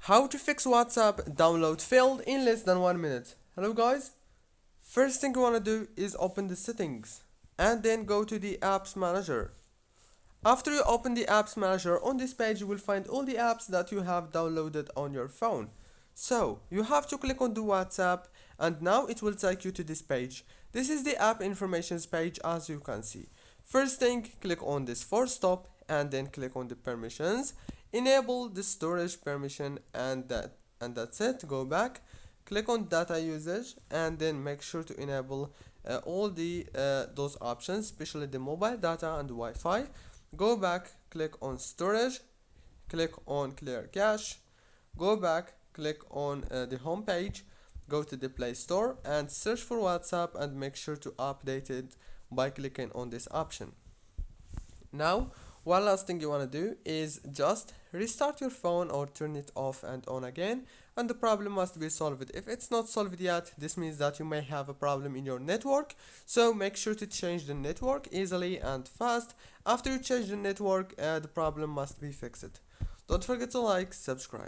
How to fix WhatsApp download failed in less than 1 minute. Hello guys. First thing you want to do is open the settings and then go to the apps manager. After you open the apps manager, on this page you will find all the apps that you have downloaded on your phone. So you have to click on the WhatsApp and now it will take you to this page. This is the app informations page, as you can see. First thing, click on this force stop and then click on the permissions. Enable the storage permission and that's it. Go back, click on data usage and then make sure to enable all the those options, especially the mobile data and the Wi-Fi. Go back, click on storage, click on clear cache, go back, click on the home page, go to the Play Store and search for WhatsApp and make sure to update it by clicking on this option. Now, one last thing you want to do is just restart your phone or turn it off and on again, and the problem must be solved. If it's not solved yet, this means that you may have a problem in your network, so make sure to change the network easily and fast. After you change the network, the problem must be fixed. Don't forget to like, subscribe.